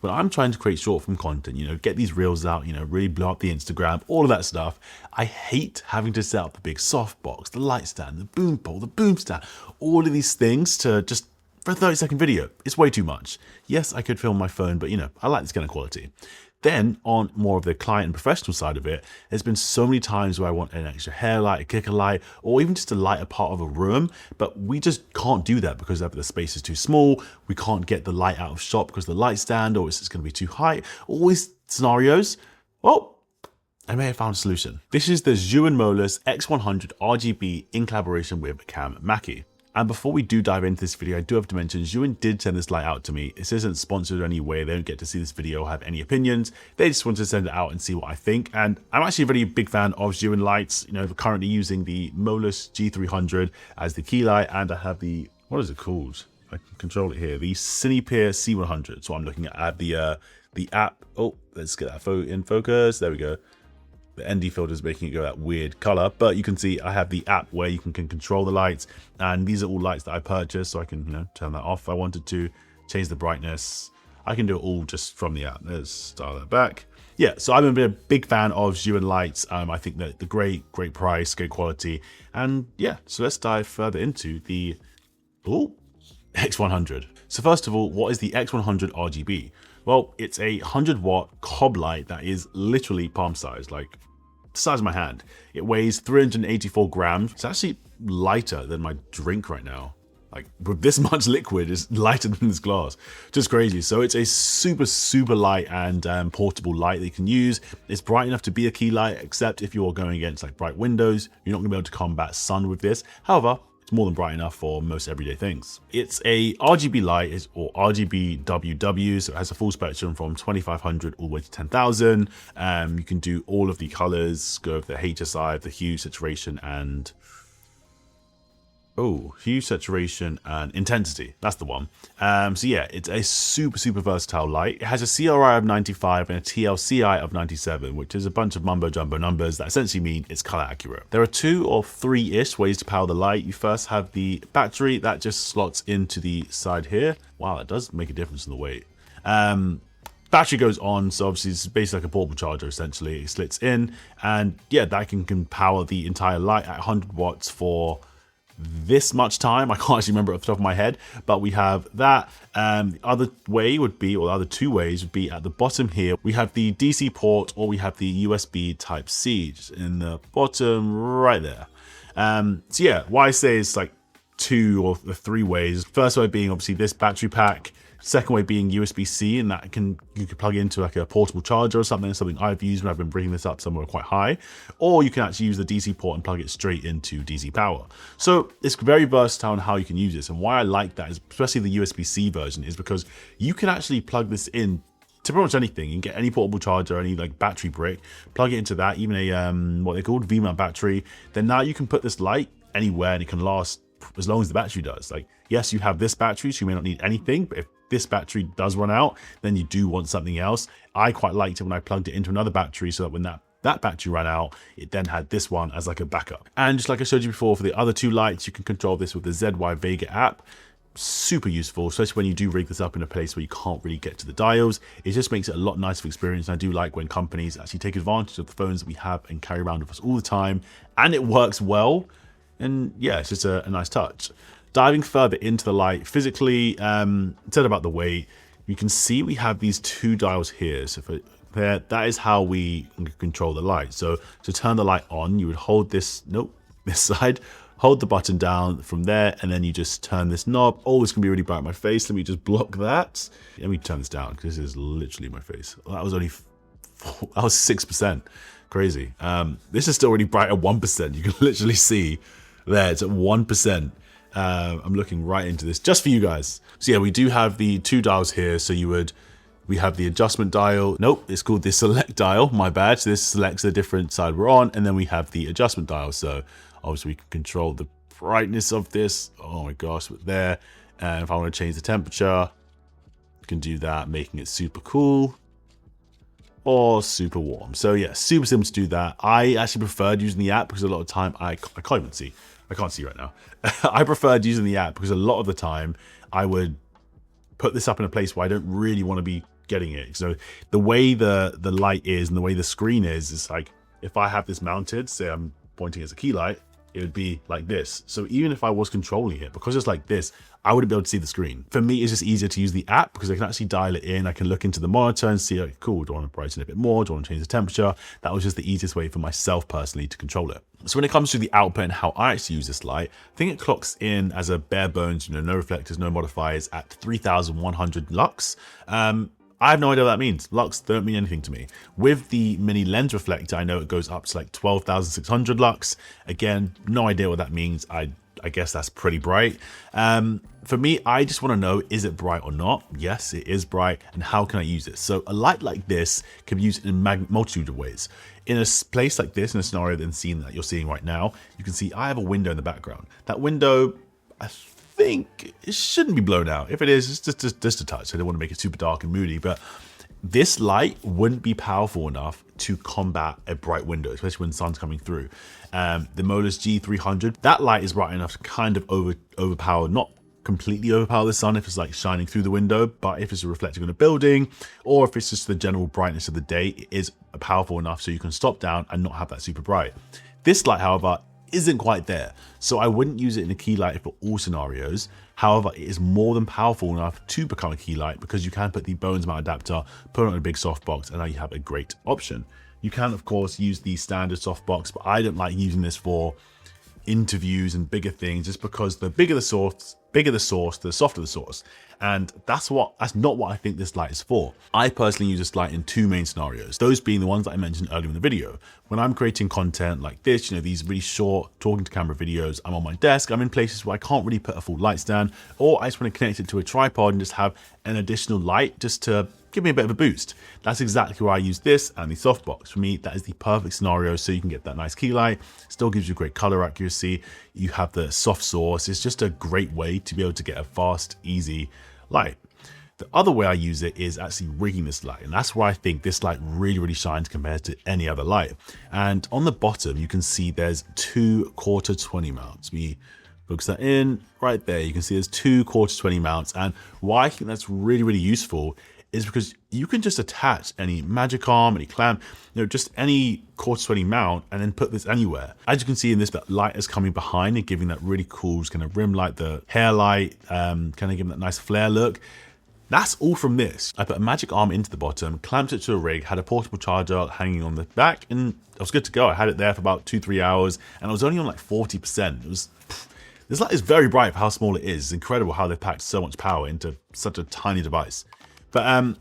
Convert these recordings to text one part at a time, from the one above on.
When I'm trying to create short form content, you know, get these reels out, you know, really blow up the Instagram, all of that stuff, I hate having to set up the big softbox, the light stand, the boom pole, the boom stand, all of these things to just for a 30-second video. It's way too much. Yes, I could film my phone, but you know, I like this kind of quality. Then on more of the client and professional side of it, there's been so many times where I want an extra hair light, a kicker light, or even just to light a part of a room, but we just can't do that because the space is too small. We can't get the light out of shot because the light stand, or it's just going to be too high. All these scenarios. Well, I may have found a solution. This is the Zhiyun Molus Z100 RGB in collaboration with Cam Mackie. And before we do dive into this video, I do have to mention Zhiyun did send this light out to me. This isn't sponsored in any way. They don't get to see this video or have any opinions. They just wanted to send it out and see what I think. And I'm actually a very big fan of Zhiyun lights. You know, currently using the Molus G300 as the key light, and I have the, what is it called? I can control it here. The Cinepeer C100. So I'm looking at the app. Oh, let's get that in focus. There we go. The ND filter is making it go that weird color, but you can see I have the app where you can control the lights, and these are all lights that I purchased, so I can, you know, turn that off if I wanted to, change the brightness. I can do it all just from the app. Let's dial that back. Yeah, so I'm a big fan of Zhiyun lights. I think that the great price, great quality, and yeah. So let's dive further into the X100. So first of all, what is the X100 RGB? Well, it's a 100-watt cob light that is literally palm size, like the size of my hand. It weighs 384 grams. It's actually lighter than my drink right now. Like, with this much liquid, it's lighter than this glass. Just crazy. So it's a super light and portable light that you can use. It's bright enough to be a key light, except if you're going against like bright windows, you're not gonna be able to combat sun with this. However, more than bright enough for most everyday things. It's a RGB light, or RGB WW, so it has a full spectrum from 2500 all the way to 10,000. You can do all of the colors, go over the HSI, the hue, saturation, and intensity. That's the one. So yeah, it's a super versatile light. It has a CRI of 95 and a TLCI of 97, which is a bunch of mumbo jumbo numbers that essentially mean it's color accurate. There are 2 or 3-ish ways to power the light. You first have the battery that just slots into the side here. Wow, that does make a difference in the weight. Battery goes on, so obviously it's basically like a portable charger essentially. It slits in, and yeah, that can power the entire light at 100 watts for this much time. I can't actually remember off the top of my head, but we have that. The other way would be, or the other 2 ways would be at the bottom here. We have the DC port, or we have the USB type C just in the bottom right there. So yeah, why I say it's like 2 or 3 ways. First way being obviously this battery pack. Second way being USB-C, and that you can plug into like a portable charger or something I've used when I've been bringing this up somewhere quite high. Or you can actually use the DC port and plug it straight into DC power. So it's very versatile on how you can use this. And why I like that is, especially the USB-C version, is because you can actually plug this in to pretty much anything. You can get any portable charger, any like battery brick, plug it into that, even a what they called V-mount battery. Then now you can put this light anywhere and it can last as long as the battery does. Like, yes, you have this battery, so you may not need anything, but if this battery does run out, then you do want something else. I quite liked it when I plugged it into another battery, so that when that battery ran out, it then had this one as like a backup. And just like I showed you before, for the other 2 lights, you can control this with the ZY Vega app. Super useful, especially when you do rig this up in a place where you can't really get to the dials. It just makes it a lot nicer experience. And I do like when companies actually take advantage of the phones that we have and carry around with us all the time, and it works well. And yeah, it's just a nice touch. Diving further into the light physically, instead about the weight, you can see we have these 2 dials here. So that is how we control the light. So to turn the light on, you would hold this side, hold the button down from there, and then you just turn this knob. Oh, it's gonna be really bright in my face. Let me just block that. Let me turn this down because this is literally my face. Well, that was only, that was 6%. Crazy. This is still really bright at 1%. You can literally see there, it's at 1%. I'm looking right into this just for you guys. So yeah, we do have the 2 dials here. So we have the adjustment dial. Nope, it's called the select dial, my bad. So this selects the different side we're on, and then we have the adjustment dial. So obviously we can control the brightness of this. Oh my gosh, there. And if I want to change the temperature, you can do that, making it super cool or super warm. So yeah, super simple to do that. I actually preferred using the app because a lot of the time I can't even see. I can't see right now. I preferred using the app because a lot of the time I would put this up in a place where I don't really want to be getting it. So the way the light is and the way the screen is like, if I have this mounted, say I'm pointing as a key light, it would be like this. So even if I was controlling it, because it's like this, I wouldn't be able to see the screen. For me, it's just easier to use the app because I can actually dial it in. I can look into the monitor and see, like, cool, do I want to brighten it a bit more? Do I want to change the temperature? That was just the easiest way for myself personally to control it. So when it comes to the output and how I actually use this light, I think it clocks in as a bare bones, no reflectors, no modifiers at 3100 lux. I have no idea what that means. Lux don't mean anything to me. With the mini lens reflector, I know it goes up to like 12,600 lux. Again, no idea what that means. I guess that's pretty bright. For me, I just want to know, is it bright or not? Yes, it is bright. And how can I use it? So a light like this can be used in a multitude of ways. In a place like this, in a scenario than scene that you're seeing right now, you can see I have a window in the background. That window, I think it shouldn't be blown out. If it is, it's just a touch. I don't want to make it super dark and moody, but this light wouldn't be powerful enough to combat a bright window, especially when the sun's coming through. The Molus Z100, that light is bright enough to kind of overpower, not completely overpower the sun if it's like shining through the window, but if it's reflecting on a building or if it's just the general brightness of the day, it is powerful enough so you can stop down and not have that super bright. This light, however, isn't quite there, so I wouldn't use it in a key light for all scenarios. However, it is more than powerful enough to become a key light because you can put the Bones mount adapter, put it on a big softbox, and now you have a great option. You can, of course, use the standard softbox, but I don't like using this for interviews and bigger things, just because the bigger the source, the softer the source. And that's not what I think this light is for. I personally use this light in two main scenarios, those being the ones that I mentioned earlier in the video. When I'm creating content like this, these really short talking to camera videos, I'm on my desk, I'm in places where I can't really put a full light stand, or I just want to connect it to a tripod and just have an additional light just to give me a bit of a boost. That's exactly why I use this and the softbox. For me, that is the perfect scenario, so you can get that nice key light, still gives you great color accuracy, you have the soft source. It's just a great way to be able to get a fast, easy light. The other way I use it is actually rigging this light, and that's where I think this light really shines compared to any other light. And on the bottom, you can see there's two quarter 20 mounts. We focus that in right there. You can see there's two quarter 20 mounts, and why I think that's really useful is because you can just attach any magic arm, any clamp, just any quarter 20 mount, and then put this anywhere. As you can see in this, that light is coming behind and giving that really cool kind of rim light, the hair light, kind of giving that nice flare look. That's all from this. I put a magic arm into the bottom, clamped it to a rig, had a portable charger hanging on the back, and I was good to go. I had it there for about 2-3 hours, and I was only on like 40%. This light is very bright for how small it is. It's incredible how they packed so much power into such a tiny device. But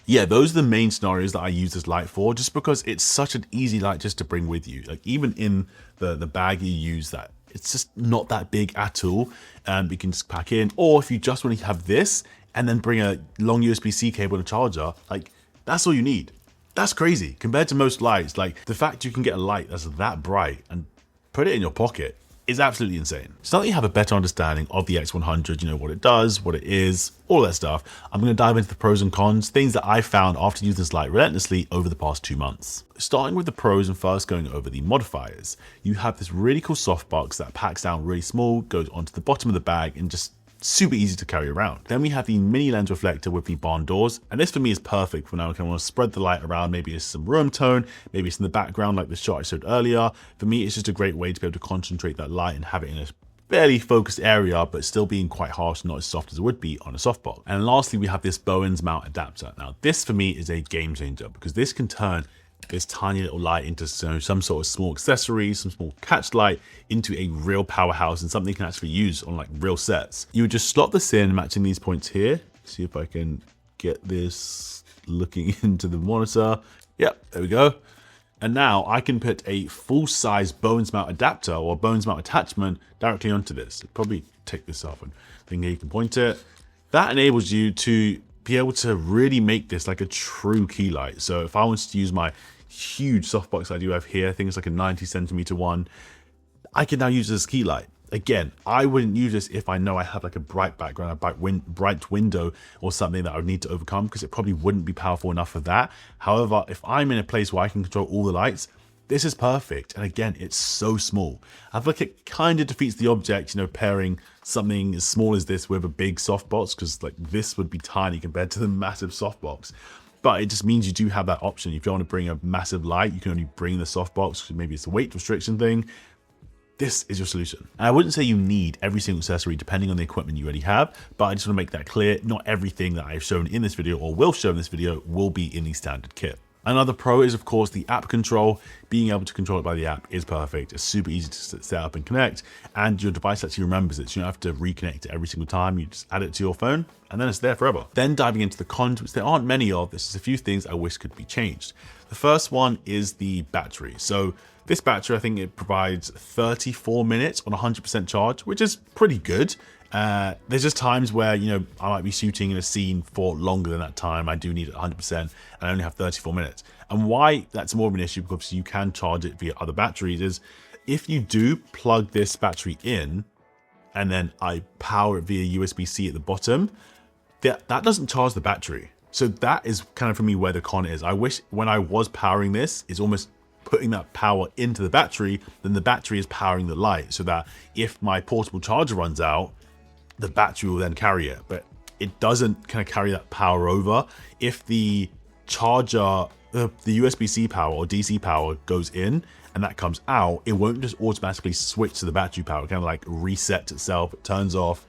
yeah, those are the main scenarios that I use this light for, just because it's such an easy light just to bring with you. Like even in the bag you use, that it's just not that big at all. You can just pack in, or if you just want to have this and then bring a long USB-C cable and a charger, like that's all you need. That's crazy compared to most lights. Like the fact you can get a light that's that bright and put it in your pocket is absolutely insane. So now that you have a better understanding of the X100, what it does, what it is, all that stuff, I'm going to dive into the pros and cons, things that I found after using this light relentlessly over the past 2 months. Starting with the pros and first going over the modifiers, you have this really cool softbox that packs down really small, goes onto the bottom of the bag, and just super easy to carry around. Then we have the mini lens reflector with the barn doors, and this for me is perfect for now. I want to spread the light around. Maybe it's some room tone, maybe it's in the background like the shot I showed earlier. For me, it's just a great way to be able to concentrate that light and have it in a fairly focused area, but still being quite harsh, not as soft as it would be on a softbox. And lastly, we have this Bones mount adapter. Now this for me is a game changer because this can turn this tiny little light into some sort of small accessory, some small catch light, into a real powerhouse and something you can actually use on like real sets. You would just slot this in, matching these points here. See if I can get this looking into the monitor. Yep, there we go. And now I can put a full-size Bones mount adapter or Bones mount attachment directly onto this. Probably take this off and thing here you can point it. That enables you to be able to really make this like a true key light. So if I wanted to use my huge softbox I do have here, I think it's like a 90cm one, I can now use this as key light. Again, I wouldn't use this if I know I have like a bright background, a bright window or something that I would need to overcome, because it probably wouldn't be powerful enough for that. However, if I'm in a place where I can control all the lights, this is perfect. And again, it's so small. I feel like it kind of defeats the object, you know, pairing something as small as this with a big softbox, because like this would be tiny compared to the massive softbox. But it just means you do have that option. If you want to bring a massive light, you can only bring the softbox, because maybe it's a weight restriction thing. This is your solution. And I wouldn't say you need every single accessory depending on the equipment you already have, but I just want to make that clear. Not everything that I've shown in this video or will show in this video will be in the standard kit. Another pro is, of course, the app control. Being able to control it by the app is perfect. It's super easy to set up and connect, and your device actually remembers it. So you don't have to reconnect it every single time. You just add it to your phone, and then it's there forever. Then diving into the cons, which there aren't many of, there's just a few things I wish could be changed. The first one is the battery. So this battery, I think it provides 34 minutes on 100% charge, which is pretty good. There's just times where, you know, I might be shooting in a scene for longer than that time. I do need it 100% and I only have 34 minutes. And why that's more of an issue, because you can charge it via other batteries, is if you do plug this battery in and then I power it via USB-C at the bottom, that doesn't charge the battery. So that is kind of for me where the con is. I wish when I was powering this, it's almost putting that power into the battery, then the battery is powering the light, so that if my portable charger runs out, the battery will then carry it. But it doesn't kind of carry that power over. If the charger, the USB-C power or DC power goes in and that comes out, it won't just automatically switch to the battery power. It kind of like resets itself, it turns off,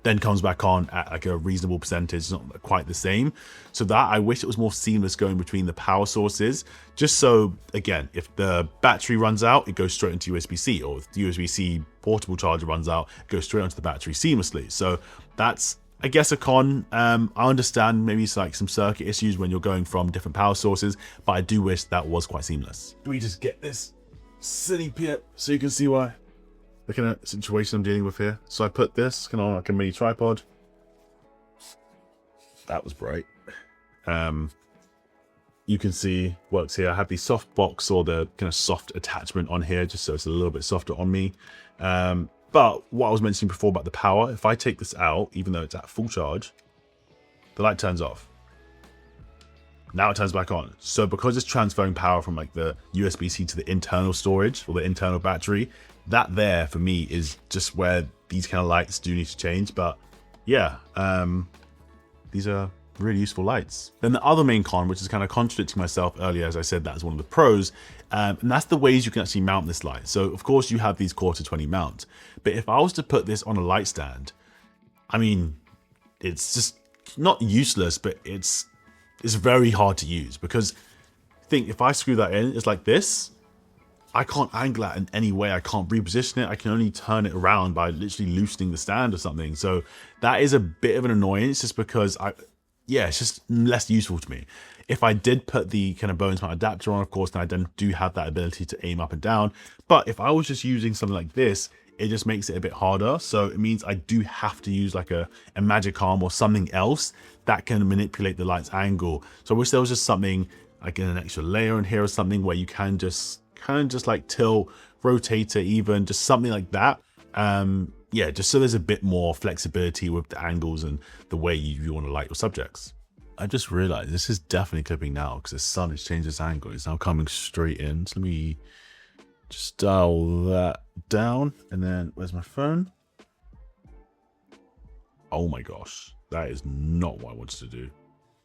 then comes back on at like a reasonable percentage, not quite the same. So that, I wish it was more seamless going between the power sources, just so, again, if the battery runs out, it goes straight into USB-C, or if the USB-C portable charger runs out, it goes straight onto the battery seamlessly. So that's, I guess, a con. I understand maybe it's like some circuit issues when you're going from different power sources, but I do wish that was quite seamless. Do we just get this silly pit so you can see why? The kind of situation I'm dealing with here. So I put this kind of on like a mini tripod. That was bright. You can see works here. I have the soft box or the kind of soft attachment on here, just so it's a little bit softer on me. But what I was mentioning before about the power, if I take this out, even though it's at full charge, the light turns off. Now it turns back on. So because it's transferring power from like the USB-C to the internal storage or the internal battery, that there for me is just where these kind of lights do need to change. But yeah, these are really useful lights. Then the other main con, which is kind of contradicting myself earlier, as I said, that's one of the pros, and that's the ways you can actually mount this light. So of course you have these 1/4-20 mounts, but if I was to put this on a light stand, I mean, it's just not useless, but it's very hard to use, because think if I screw that in, it's like this. I can't angle it in any way. I can't reposition it. I can only turn it around by literally loosening the stand or something. So that is a bit of an annoyance, just because it's just less useful to me. If I did put the kind of bones mount adapter on, of course, then I then do have that ability to aim up and down. But if I was just using something like this, it just makes it a bit harder. So it means I do have to use like a magic arm or something else that can manipulate the light's angle. So I wish there was just something like an extra layer in here or something where you can just kind of just like tilt, rotate it, even just something like that. Yeah, just so there's a bit more flexibility with the angles and the way you want to light your subjects. I just realized this is definitely clipping now because the sun has changed its angle. It's now coming straight in. So let me just dial that down, and then where's my phone? Oh my gosh, that is not what I wanted to do.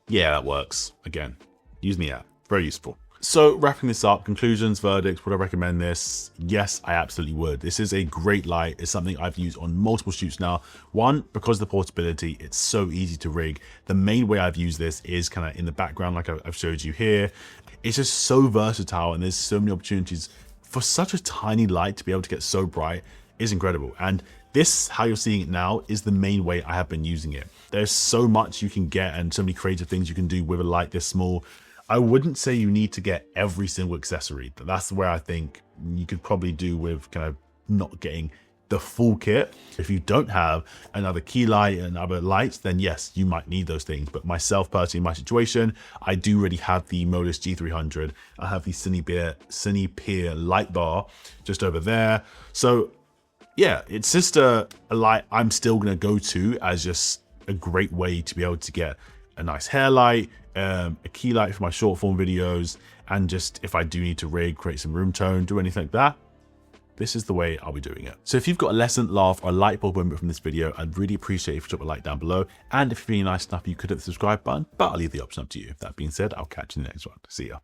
Yeah, that works. Again, use the app, very useful. So wrapping this up, conclusions, verdicts, would I recommend this? Yes, I absolutely would. This is a great light. It's something I've used on multiple shoots now. One, because of the portability, it's so easy to rig. The main way I've used this is kind of in the background, like I've showed you here. It's just so versatile, and there's so many opportunities for such a tiny light to be able to get so bright is incredible. And this, how you're seeing it now, is the main way I have been using it. There's so much you can get and so many creative things you can do with a light this small. I wouldn't say you need to get every single accessory. That's where I think you could probably do with kind of not getting the full kit. If you don't have another key light and other lights, then yes, you might need those things. But myself personally, in my situation, I do already have the Molus G300. I have the Cinepeer light bar just over there. So yeah, it's just a light I'm still gonna go to as just a great way to be able to get a nice hair light, a key light for my short form videos, and just if I do need to rig, create some room tone, do anything like that, this is the way I'll be doing it. So if you've got a lesson, laugh, or a light bulb moment from this video, I'd really appreciate if you drop a like down below. And if you're feeling nice enough, you could hit the subscribe button, but I'll leave the option up to you. That being said, I'll catch you in the next one. See ya.